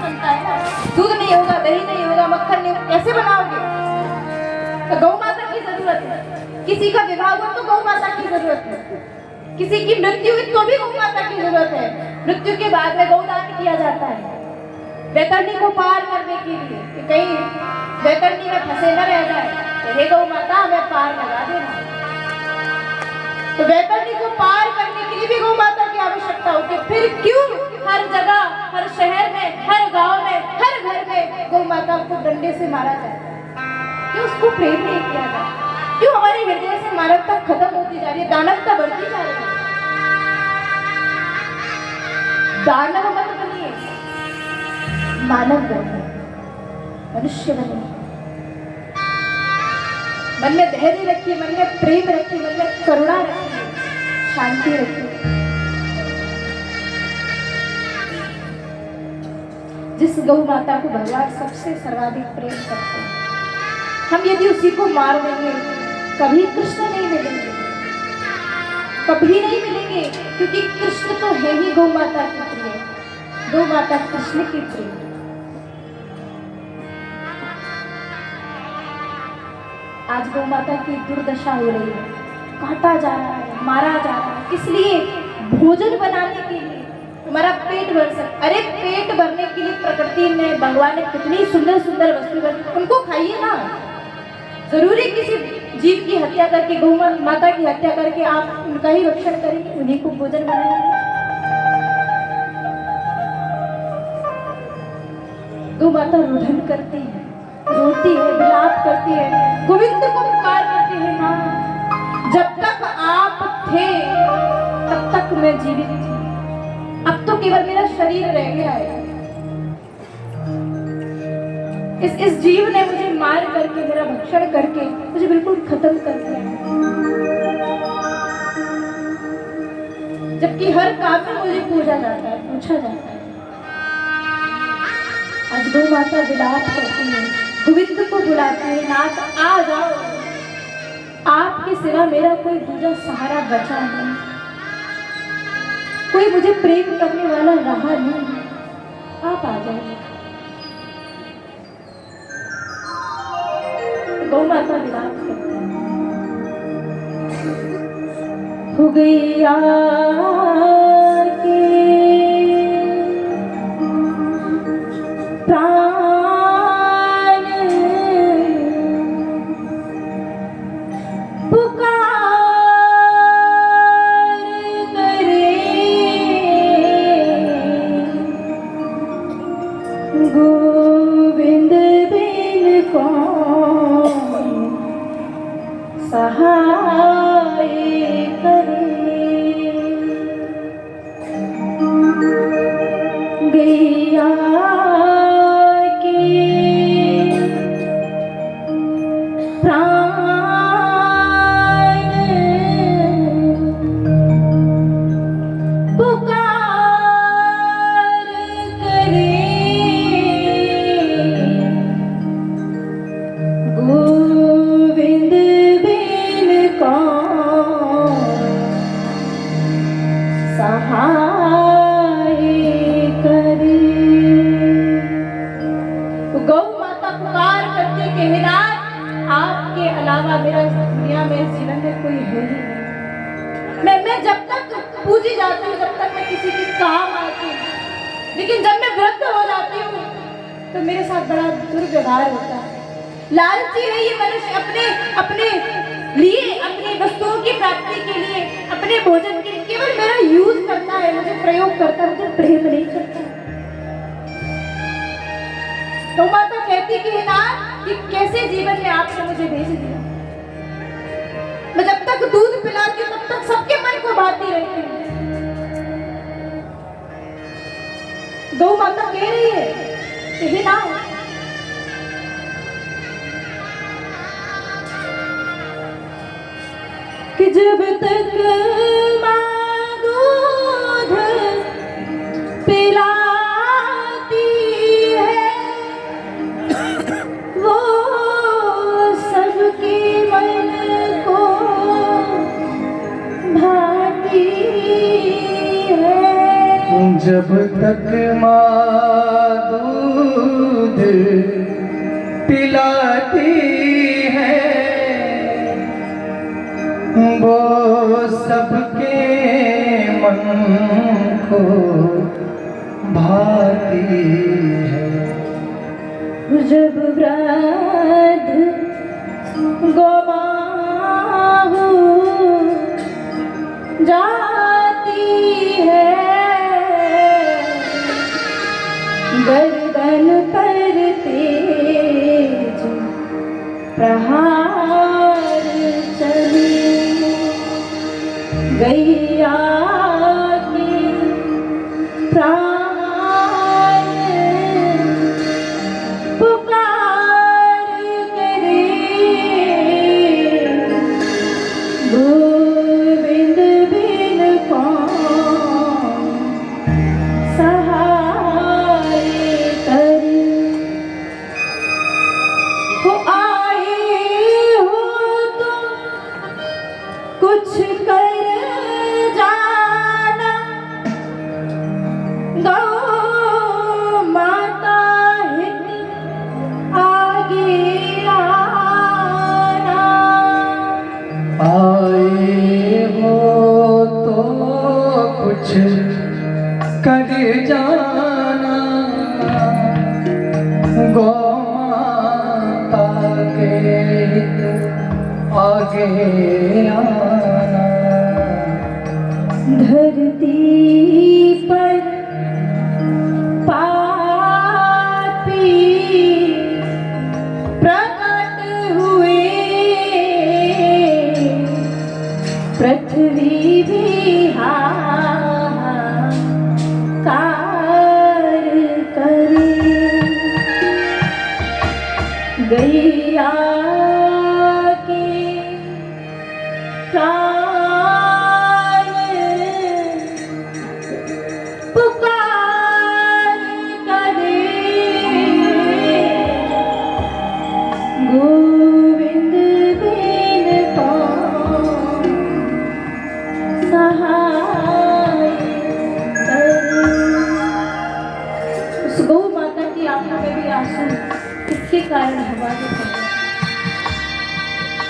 बनता है ना, दूध नहीं होगा, दही नहीं होगा, मक्खन नहीं होगा, कैसे बनाओगे? तो गौ माता की जरूरत है। किसी का विवाह हो तो गौ माता की जरूरत है, किसी की मृत्यु हुई तो भी गौ माता की जरूरत है। मृत्यु के बाद में गौदान किया जाता है वैतरणी को पार करने के लिए, कि कहीं वैतरणी में फंसे न रह जाए, तो हे गौ माता हमें पार लगा देना। तो वैतरणी को पार करने के लिए भी गौ माता की आवश्यकता होती है। फिर क्यों हर जगह, हर शहर में, हर गांव में, हर घर में गौ माता को डंडे से मारा जाए? क्यों उसको प्रेम नहीं किया जाए? क्यों हमारे हृदय से मानवता खत्म होती जा रही है, दानवता बढ़ती जा रही है? दानव मत बनिए, मानव बनिए, मनुष्य बनिए। मन में धैर्य रखिए, मन में प्रेम रखिए, मन में करुणा रखिए, शांति रखिए। जिस गौ माता को भगवान सबसे सर्वाधिक प्रेम करते हैं, हम यदि उसी को मार देंगे, कभी कृष्ण नहीं मिलेंगे, कभी नहीं मिलेंगे, क्योंकि कृष्ण तो है ही गौ माता की प्रिय, गौ माता कृष्ण की प्रिय। आज गौ माता की दुर्दशा हो रही है, काटा जा रहा है, मारा जा रहा है, किस लिए? भोजन बनाने के लिए, हमारा पेट भर सके। अरे पेट भरने के लिए प्रकृति ने, भगवान ने कितनी सुंदर सुंदर वस्तु बनाई, उनको खाइए ना। जरूरी किसी जीव की हत्या करके, गौ माता की हत्या करके आप उनका ही रक्षण करेंगे, उन्हीं को भोजन बनाएंगे? गौ माता रुदन करती है, रोती है, विलाप करती है, गोविंद को पुकार करती है, मां जब तक आप थे तब तक मैं जीवित थी, अब तो केवल मेरा शरीर रह गया है। इस जीव ने मुझे मार करके, मेरा भक्षण करके मुझे बिल्कुल खत्म कर दिया, जबकि हर काम में मुझे पूजा जाता है, पूछा जाता है। आज गौ माता विलाप करती है, गोविंद को बुलाती है, नाथ आ जाओ, आपके सिवा मेरा कोई दूसरा सहारा बचा नहीं, कोई मुझे प्रेम करने वाला रहा नहीं, आप आ जाइए। गौ माता विलाप करती है, हो गई आके प्राण पुकार करे, गोविंद बिन कौन सहाय करे। गैया मेरा इस दुनिया में, इस जीवन में कोई है ही नहीं। मैं जब तक पूजी जाती हूँ, जब तक मैं किसी की काम आती हूँ, लेकिन जब मैं वृद्ध हो जाती हूँ तो मेरे साथ बड़ा दुर्व्यवहार होता है। लालची है ये मनुष्य, अपने लिए, अपनी वस्तुओं की प्राप्ति के लिए, अपने भोजन के लिए केवल मेरा यूज करता है, मुझे प्रयोग करता है, मुझे प्रेम नहीं करता। तो माता कहती कि नाथ, कि कैसे जीवन में आपने मुझे भेज दिया। मैं जब तक दूध पिलाती हूँ तब तक सबके मन को भाती रहती हूँ। गौ माता कह रही है कि हे नाथ, कि जब तक माँ दूध पिलाती है, वो सबके मन को भाती है। जब तक माँ को भाती है। जब वृद्ध गोमाहू जाती है, गर्दन पर तेज प्रहार चले, गैया के प्राण पुकार करे, गोविंद बिन कौन सहाय करे। हो आए हो तो कुछ कर जाना, गौ माता हित आगे आना। आए हो तो कुछ कर जाना, गौ माता के आगे आना। धरती पर पापी प्रकट हुए, पृथ्वी भी हाहाकार करे, गई